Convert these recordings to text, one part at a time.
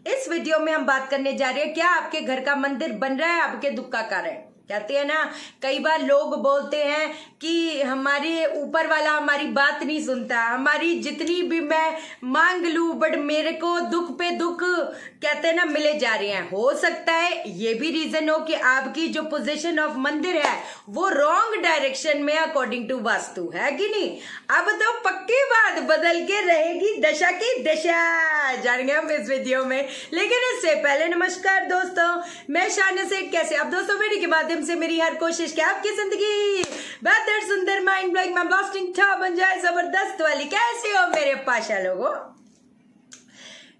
इस वीडियो में हम बात करने जा रहे हैं, क्या आपके घर का मंदिर बन रहा है आपके दुख का कारण? कहते हैं ना, कई बार लोग बोलते हैं कि हमारे ऊपर वाला हमारी बात नहीं सुनता, हमारी जितनी भी मैं मांग लूं बट मेरे को दुख पे दुख कहते हैं ना मिले जा रहे हैं। हो सकता है ये भी रीजन हो कि आपकी जो पोजीशन ऑफ मंदिर है वो रॉन्ग डायरेक्शन में अकॉर्डिंग टू वास्तु है कि नहीं। अब तो पक्की बात बदल के रहेगी दशा की दशा, जानेंगे हम इस वीडियो में। लेकिन इससे पहले नमस्कार दोस्तों, मैं शान से कैसे आप दोस्तों वीडियो के माध्यम से मेरी हर कोशिश क्या आपकी जिंदगी बेहतर सुंदर माइंड ब्लोइंग ब्लास्टिंग था बन जाए जबरदस्त वाली। कैसे हो मेरे पाशा लोगों?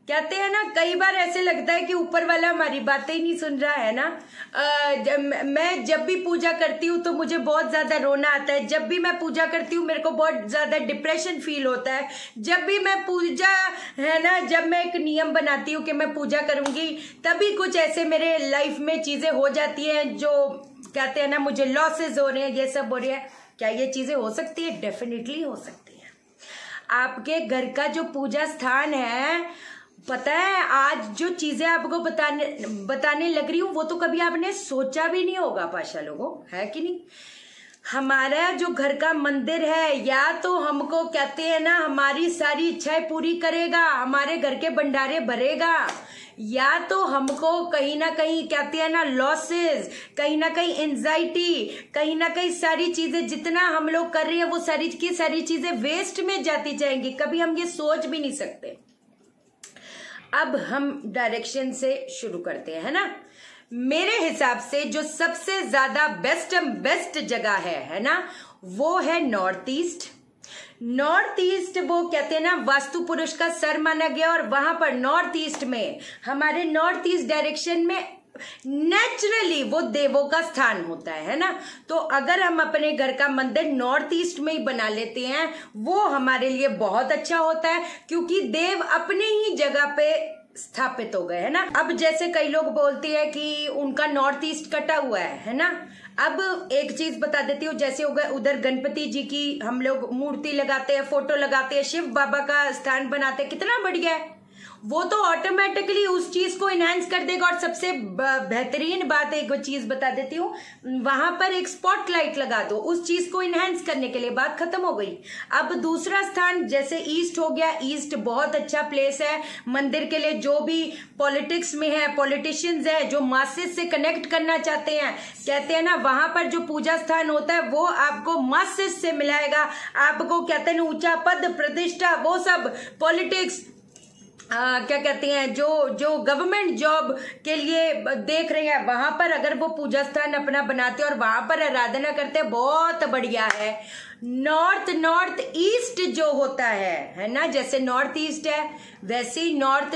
कहते हैं ना, कई बार ऐसे लगता है कि ऊपर वाला हमारी बातें ही नहीं सुन रहा है ना। मैं जब भी पूजा करती हूँ तो मुझे बहुत ज्यादा रोना आता है। जब भी मैं पूजा करती हूँ मेरे को बहुत ज्यादा डिप्रेशन फील होता है। जब भी मैं पूजा है ना, जब मैं एक नियम बनाती हूँ कि मैं पूजा करूंगी, तभी कुछ ऐसे मेरे लाइफ में चीजें हो जाती हैं जो कहते हैं ना मुझे लॉसेस हो रहे हैं, ये सब हो रही है। क्या ये चीजें हो सकती है? डेफिनेटली हो सकती है। आपके घर का जो पूजा स्थान है, पता है आज जो चीजें आपको बताने लग रही हूँ वो तो कभी आपने सोचा भी नहीं होगा पाशा लोगों, है कि नहीं। हमारा जो घर का मंदिर है या तो हमको कहते हैं ना हमारी सारी इच्छाएं पूरी करेगा, हमारे घर के भंडारे भरेगा, या तो हमको कहीं ना कहीं कहते हैं ना लॉसेस, कहीं ना कहीं एंजाइटी, कहीं ना कहीं सारी चीजें जितना हम लोग कर रहे हैं वो सारी की सारी चीजें वेस्ट में जाती जाएंगी। कभी हम ये सोच भी नहीं सकते। अब हम डायरेक्शन से शुरू करते हैं, है ना। मेरे हिसाब से जो सबसे ज्यादा बेस्ट जगह है ना, वो है नॉर्थ ईस्ट। नॉर्थ ईस्ट वो कहते हैं ना वास्तु पुरुष का सर माना गया, और वहां पर नॉर्थ ईस्ट में हमारे नॉर्थ ईस्ट डायरेक्शन में नेचुरली वो देवों का स्थान होता है ना। तो अगर हम अपने घर का मंदिर नॉर्थ ईस्ट में ही बना लेते हैं वो हमारे लिए बहुत अच्छा होता है, क्योंकि देव अपने ही जगह पे स्थापित हो गए, है ना। अब जैसे कई लोग बोलते हैं कि उनका नॉर्थ ईस्ट कटा हुआ है ना। अब एक चीज बता देती हूँ, जैसे हो गए उधर गणपति जी की हम लोग मूर्ति लगाते हैं, फोटो लगाते हैं, शिव बाबा का स्थान बनाते हैं, कितना बढ़िया है। वो तो ऑटोमेटिकली उस चीज को इनहेंस कर देगा। और सबसे बेहतरीन बात एक चीज बता देती हूँ, वहां पर एक स्पॉटलाइट लगा दो उस चीज को इनहेंस करने के लिए, बात खत्म हो गई। अब दूसरा स्थान जैसे ईस्ट हो गया, ईस्ट बहुत अच्छा प्लेस है मंदिर के लिए। जो भी पॉलिटिक्स में है, पॉलिटिशियंस है, जो मासेस से कनेक्ट करना चाहते हैं, कहते हैं ना वहां पर जो पूजा स्थान होता है वो आपको मासेस से मिलाएगा। आपको कहते हैं ना ऊंचा पद प्रतिष्ठा, वो सब पॉलिटिक्स क्या कहते हैं जो गवर्नमेंट जॉब के लिए देख रहे हैं, वहां पर अगर वो पूजा स्थान अपना बनाते हैं और वहां पर आराधना करते हैं, बहुत बढ़िया है। नॉर्थ ईस्ट जो होता है ना, जैसे नॉर्थ ईस्ट है वैसे ही नॉर्थ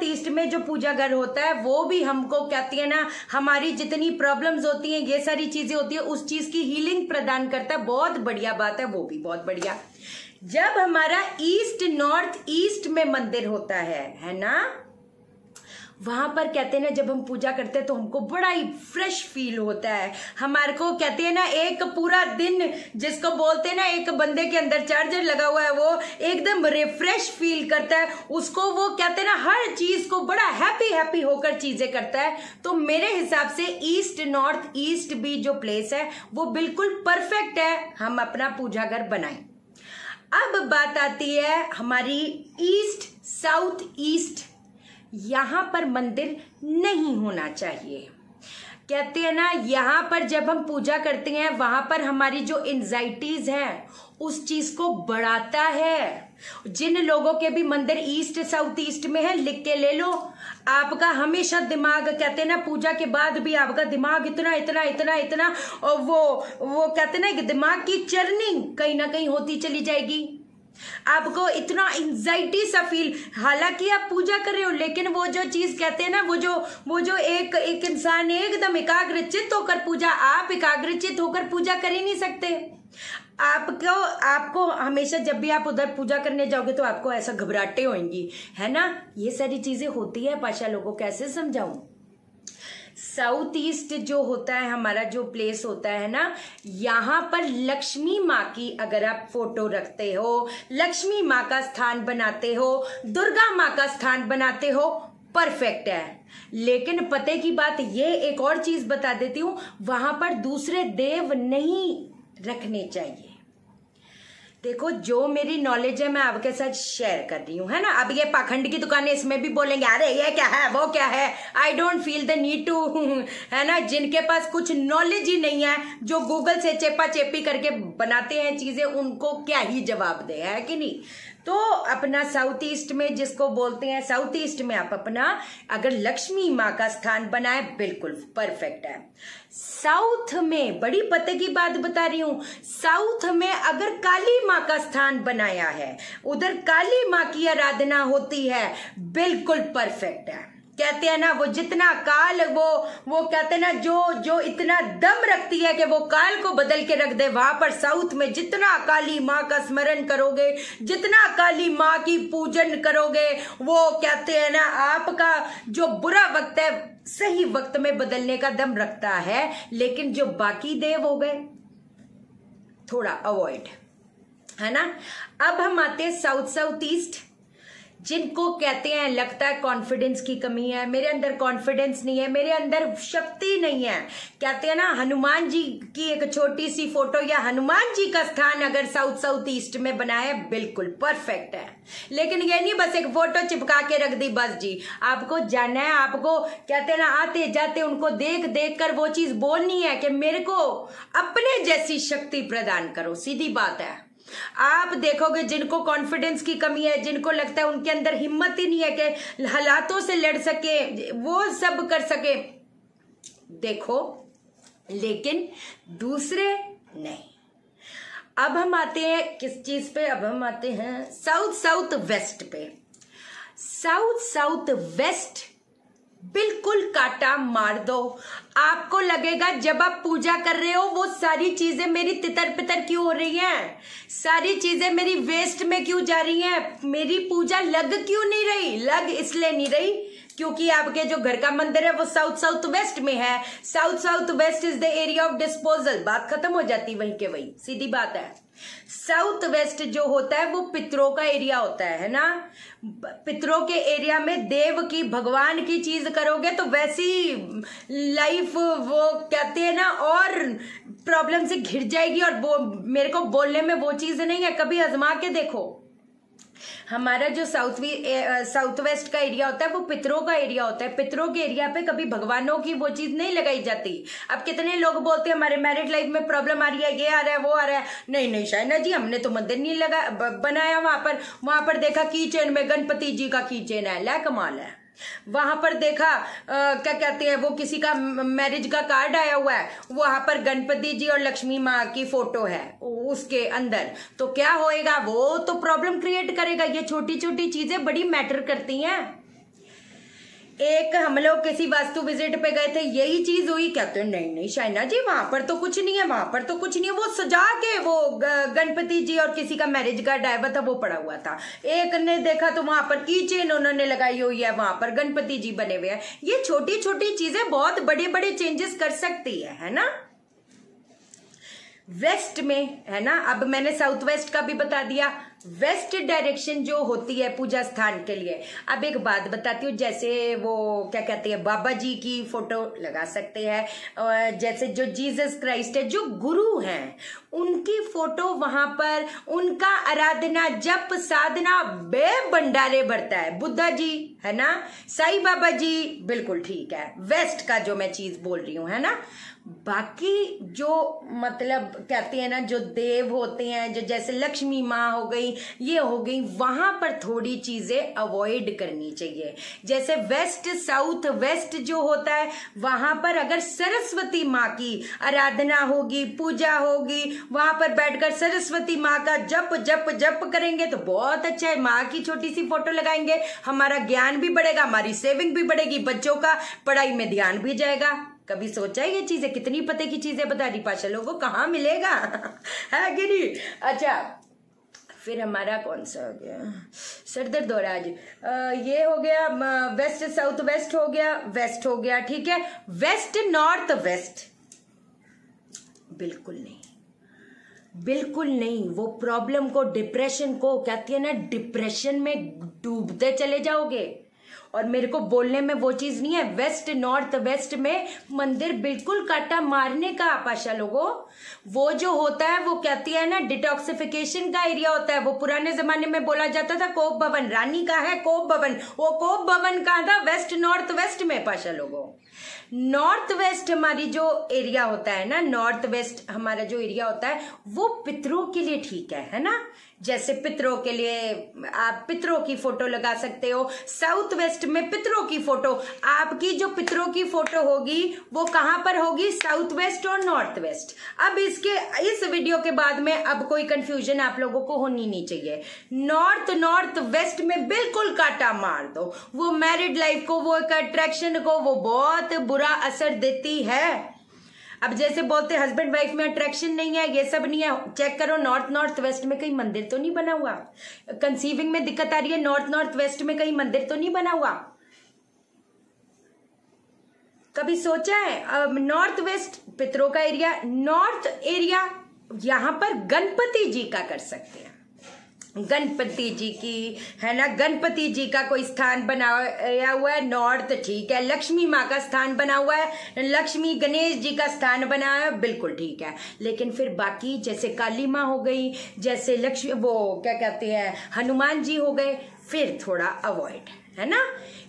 ईस्ट में जो पूजा घर होता है वो भी हमको कहती है ना हमारी जितनी प्रॉब्लम्स होती हैं, ये सारी चीजें होती है, उस चीज की हीलिंग प्रदान करता है। बहुत बढ़िया बात है, वो भी बहुत बढ़िया। जब हमारा ईस्ट नॉर्थ ईस्ट में मंदिर होता है ना, वहां पर कहते हैं ना जब हम पूजा करते हैं तो हमको बड़ा ही फ्रेश फील होता है। हमारे को कहते हैं ना एक पूरा दिन, जिसको बोलते हैं ना एक बंदे के अंदर चार्जर लगा हुआ है, वो एकदम रिफ्रेश फील करता है। उसको वो कहते हैं ना हर चीज को बड़ा हैप्पी होकर चीजें करता है। तो मेरे हिसाब से ईस्ट नॉर्थ ईस्ट भी जो प्लेस है वो बिल्कुल परफेक्ट है, हम अपना पूजा घर बनाएं। अब बात आती है हमारी ईस्ट साउथ ईस्ट, यहां पर मंदिर नहीं होना चाहिए। कहते हैं ना यहां पर जब हम पूजा करते हैं वहां पर हमारी जो एंजाइटीज हैं उस चीज को बढ़ाता है। जिन लोगों के भी मंदिर ईस्ट साउथ ईस्ट में है, लिख के ले लो। आपका हमेशा दिमाग कहते हैं ना पूजा के बाद भी आपका दिमाग इतना और वो कहते हैं ना कि दिमाग की चर्निंग कहीं ना कहीं होती चली जाएगी। आपको इतना एंजाइटी सा फील, हालांकि आप पूजा कर रहे हो, लेकिन वो जो चीज कहते हैं ना वो जो एक इंसान एकदम एकाग्रचित होकर पूजा, आप एकाग्रचित होकर पूजा कर ही नहीं सकते। आपको हमेशा जब भी आप उधर पूजा करने जाओगे तो आपको ऐसा घबराहटें होंगी, है ना। ये सारी चीजें होती है पाशा लोगों, कैसे समझाऊं। साउथ ईस्ट जो होता है हमारा, जो प्लेस होता है ना, यहाँ पर लक्ष्मी माँ की अगर आप फोटो रखते हो, लक्ष्मी माँ का स्थान बनाते हो, दुर्गा माँ का स्थान बनाते हो, परफेक्ट है। लेकिन पते की बात ये, एक और चीज बता देती हूं, वहां पर दूसरे देव नहीं रखने चाहिए। देखो, जो मेरी नॉलेज है मैं आपके साथ शेयर कर रही हूँ, है ना। अब ये पाखंड की दुकानें इसमें भी बोलेंगे अरे ये क्या है, वो क्या है। I don't feel the need to, है ना। जिनके पास कुछ नॉलेज ही नहीं है, जो गूगल से चेपा चेपी करके बनाते हैं चीजें, उनको क्या ही जवाब दे, है कि नहीं। तो अपना साउथ ईस्ट में जिसको बोलते हैं, साउथ ईस्ट में आप अपना अगर लक्ष्मी माँ का स्थान बनाए, बिल्कुल परफेक्ट है। साउथ में बड़ी पते की बात बता रही हूं, साउथ में अगर काली माँ का स्थान बनाया है, उधर काली माँ की आराधना होती है, बिल्कुल परफेक्ट है। कहते हैं ना, वो जितना काल, वो कहते हैं ना, जो इतना दम रखती है कि वो काल को बदल के रख दे, वहां पर साउथ में जितना काली माँ का स्मरण करोगे, जितना काली माँ की पूजन करोगे, वो कहते हैं ना, आपका जो बुरा वक्त है सही वक्त में बदलने का दम रखता है। लेकिन जो बाकी देव हो गए, थोड़ा अवॉइड, है ना। अब हम आते हैं साउथ ईस्ट, जिनको कहते हैं लगता है कॉन्फिडेंस की कमी है, मेरे अंदर कॉन्फिडेंस नहीं है, मेरे अंदर शक्ति नहीं है। कहते हैं ना, हनुमान जी की एक छोटी सी फोटो या हनुमान जी का स्थान अगर साउथ ईस्ट में बनाए, बिल्कुल परफेक्ट है। लेकिन ये नहीं बस एक फोटो चिपका के रख दी बस जी, आपको जाना है, आपको कहते हैं ना, आते जाते उनको देख देख कर वो चीज बोलनी है कि मेरे को अपने जैसी शक्ति प्रदान करो। सीधी बात है। आप देखोगे जिनको कॉन्फिडेंस की कमी है, जिनको लगता है उनके अंदर हिम्मत ही नहीं है कि हालातों से लड़ सके, वो सब कर सके, देखो, लेकिन दूसरे नहीं। अब हम आते हैं किस चीज पे, अब हम आते हैं साउथ वेस्ट पे। साउथ वेस्ट बिल्कुल काटा मार दो। आपको लगेगा जब आप पूजा कर रहे हो, वो सारी चीजें मेरी तितर पितर क्यों हो रही हैं, सारी चीजें मेरी वेस्ट में क्यों जा रही हैं, मेरी पूजा लग क्यों नहीं रही। लग इसलिए नहीं रही क्योंकि आपके जो घर का मंदिर है वो साउथ वेस्ट में है। South west is the area of disposal. बात खत्म हो जाती वहीं के वहीं, सीधी बात है। साउथ वेस्ट जो होता है वो पितरों का एरिया होता है ना। पितरों के एरिया में देव की, भगवान की चीज करोगे तो वैसी लाइफ, वो कहते हैं ना, और प्रॉब्लम से घिर जाएगी। और वो मेरे को बोलने में वो चीज नहीं है, कभी आजमा के देखो। हमारा जो साउथ वेस्ट का एरिया होता है वो पितरों का एरिया होता है। पितरों के एरिया पे कभी भगवानों की वो चीज नहीं लगाई जाती। अब कितने लोग बोलते हैं हमारे मैरिड लाइफ में प्रॉब्लम आ रही है, ये आ रहा है, वो आ रहा है। नहीं शाइना जी, हमने तो मंदिर नहीं बनाया वहां पर देखा कीचेन में गणपति जी का कीचेन है, ला कमाल है। वहां पर देखा क्या कहते हैं, वो किसी का मैरिज का कार्ड आया हुआ है, वहां पर गणपति जी और लक्ष्मी माँ की फोटो है उसके अंदर, तो क्या होएगा, वो तो प्रॉब्लम क्रिएट करेगा। ये छोटी छोटी चीजें बड़ी मैटर करती हैं। एक हम लोग किसी वास्तु विजिट पे गए थे, यही चीज हुई। कहते हैं नहीं शाइना जी, वहां पर तो कुछ नहीं है, वहां पर तो कुछ नहीं है। वो सजा के वो गणपति जी और किसी का मैरिज कार्ड आया हुआ था, वो पड़ा हुआ था। एक ने देखा तो वहां पर की चेन उन्होंने लगाई हुई है, वहां पर गणपति जी बने हुए हैं। ये छोटी छोटी चीजें बहुत बड़े बड़े चेंजेस कर सकती है ना। वेस्ट में, है ना, अब मैंने साउथ वेस्ट का भी बता दिया। वेस्ट डायरेक्शन जो होती है पूजा स्थान के लिए, अब एक बात बताती हूँ। जैसे वो क्या कहते हैं, बाबा जी की फोटो लगा सकते हैं, और जैसे जो जीसस क्राइस्ट है, जो गुरु हैं, उनकी फोटो वहां पर, उनका आराधना जप साधना बेभंडारे भरता है। बुद्धा जी, है ना, साईं बाबा जी, बिल्कुल ठीक है। वेस्ट का जो मैं चीज बोल रही हूँ, है ना। बाकी जो मतलब कहते हैं ना, जो देव होते हैं, जो जैसे लक्ष्मी माँ हो गई, ये हो गई, वहां पर थोड़ी चीजें अवॉइड करनी चाहिए। जैसे वेस्ट साउथ वेस्ट जो होता है, वहां पर अगर सरस्वती माँ की आराधना होगी, पूजा होगी, वहां पर बैठकर सरस्वती माँ का जप जप जप करेंगे तो बहुत अच्छा है। माँ की छोटी सी फोटो लगाएंगे, हमारा ज्ञान भी बढ़ेगा, हमारी सेविंग भी बढ़ेगी, बच्चों का पढ़ाई में ध्यान भी जाएगा। कभी सोचा है ये चीजें, कितनी पते की चीजें बता रही पाशा, लोगों को कहाँ मिलेगा है कि नहीं। अच्छा, फिर हमारा कौन सा हो गया, सर दर्द हो रहा है आज। ये हो गया वेस्ट साउथ वेस्ट हो गया, वेस्ट हो गया, ठीक है। वेस्ट नॉर्थ वेस्ट बिल्कुल नहीं, बिल्कुल नहीं। वो प्रॉब्लम को, डिप्रेशन को, कहती है ना, डिप्रेशन में डूबते चले जाओगे। और मेरे को बोलने में वो चीज नहीं है। वेस्ट नॉर्थ वेस्ट में मंदिर बिल्कुल काटा मारने का पाशा लोगों। वो जो होता है वो कहती है ना डिटॉक्सिफिकेशन का एरिया होता है। वो पुराने जमाने में बोला जाता था कोप भवन, रानी का है कोप भवन। वो कोप भवन कहाँ था? वेस्ट नॉर्थ वेस्ट में पाशा लोगों। नॉर्थ वेस्ट हमारी जो एरिया होता है ना, नॉर्थ वेस्ट हमारा जो एरिया होता है वो पितरों के लिए ठीक है ना। जैसे पितरों के लिए आप पितरों की फोटो लगा सकते हो। साउथ वेस्ट में पितरों की फोटो, आपकी जो पितरों की फोटो होगी वो कहां पर होगी? साउथ वेस्ट और नॉर्थ वेस्ट। अब इस वीडियो के बाद में अब कोई कंफ्यूजन आप लोगों को होनी नहीं चाहिए। नॉर्थ वेस्ट में बिल्कुल काटा मार दो। वो मैरिड लाइफ को, वो एक अट्रैक्शन को वो बहुत बुरा असर देती है। अब जैसे बोलते हस्बैंड वाइफ में अट्रैक्शन नहीं है, ये सब नहीं है। चेक करो नॉर्थ वेस्ट में कहीं मंदिर तो नहीं बना हुआ। कंसीविंग में दिक्कत आ रही है, नॉर्थ वेस्ट में कहीं मंदिर तो नहीं बना हुआ। कभी सोचा है? अब नॉर्थ वेस्ट पितरों का एरिया, नॉर्थ एरिया यहां पर गणपति जी का कर सकते हैं। गणपति जी की है ना, गणपति जी का कोई स्थान बनाया हुआ है नॉर्थ, ठीक है। लक्ष्मी माँ का स्थान बना हुआ है, लक्ष्मी गणेश जी का स्थान बना है, बिल्कुल ठीक है। लेकिन फिर बाकी जैसे काली माँ हो गई, जैसे लक्ष्मी, वो क्या कहते हैं, हनुमान जी हो गए, फिर थोड़ा अवॉइड, है ना।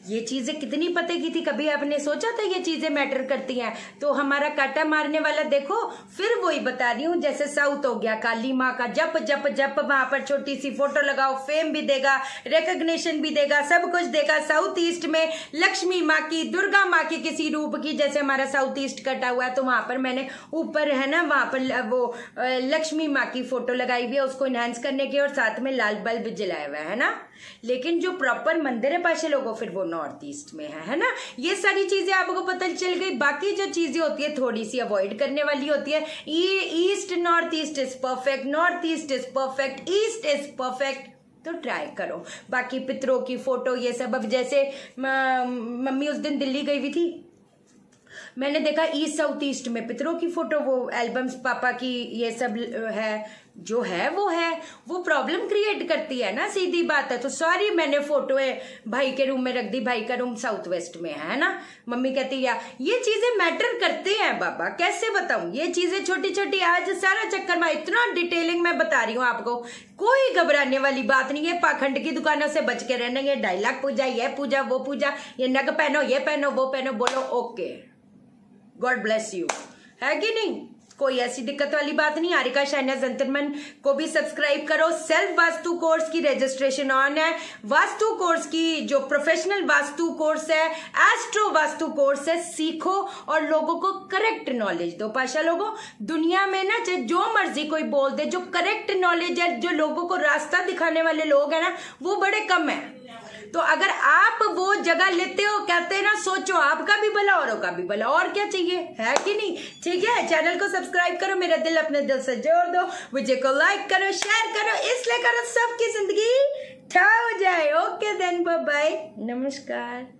ये चीजें कितनी पते की थी? कभी आपने सोचा था ये चीजें मैटर करती हैं? तो हमारा काटा मारने वाला देखो, फिर वही बता रही हूँ। जैसे साउथ हो गया, काली माँ का जप जप जप, वहां पर छोटी सी फोटो लगाओ, फेम भी देगा, रिकॉग्निशन भी देगा, सब कुछ देगा। साउथ ईस्ट में लक्ष्मी माँ की, दुर्गा माँ की किसी रूप की, जैसे हमारा साउथ ईस्ट कटा हुआ है तो वहां पर मैंने ऊपर है ना, वहां पर वो लक्ष्मी माँ की फोटो लगाई हुई है, उसको इनहेंस करने की, और साथ में लाल बल्ब जलाया हुआ है ना। लेकिन जो प्रॉपर मंदिर है पाशे लोगों, फिर वो नॉर्थ ईस्ट में है ना। ये सारी चीजें आपको पता चल गई। बाकी जो चीजें होती है थोड़ी सी अवॉइड करने वाली होती है। East north east is perfect, north east is perfect, east is perfect, तो ट्राई करो। बाकी पितरों की फोटो ये सब, अब जैसे मम्मी उस दिन दिल्ली गई हुई थी, मैंने देखा ईस्ट साउथ ईस्ट में पितरों की फोटो, वो एल्बम्स पापा की, ये सब है। जो है वो प्रॉब्लम क्रिएट करती है ना, सीधी बात है। तो सॉरी, मैंने फोटो भाई के रूम में रख दी, भाई का रूम साउथ वेस्ट में है ना। मम्मी कहती है ये चीजें मैटर करते हैं बाबा, कैसे बताऊं? ये चीजें छोटी छोटी, आज सारा चक्कर में इतना डिटेलिंग में बता रही हूँ आपको, कोई घबराने वाली बात नहीं है। पाखंड की दुकानों से बच के रहना। ये डायलॉग पूजा, ये पूजा, वो पूजा, ये नग पहनो, ये पहनो, वो पहनो, बोलो ओके, गॉड ब्लेस यू, है कि नहीं? कोई ऐसी दिक्कत वाली बात नहीं। हारिका शाइना जंतरमन को भी सब्सक्राइब करो। सेल्फ वास्तु कोर्स की रजिस्ट्रेशन ऑन है। वास्तु कोर्स की जो प्रोफेशनल वास्तु कोर्स है, एस्ट्रो वास्तु कोर्स है, सीखो और लोगों को करेक्ट नॉलेज दो। पाशा लोगों, दुनिया में ना चाहे जो मर्जी कोई बोल दे, जो करेक्ट नॉलेज है, जो लोगों को रास्ता दिखाने वाले लोग है ना, वो बड़े कम है। तो अगर आप वो जगह लेते हो, कहते हैं ना, सोचो आपका भी भला औरों का भी भला, और क्या चाहिए, है कि नहीं? ठीक है, चैनल को सब्सक्राइब करो, मेरा दिल अपने दिल से जोड़ दो, वीडियो को लाइक करो, शेयर करो, इसलिए करो सबकी जिंदगी ठा हो जाए। ओके देन, बाय बाय, नमस्कार।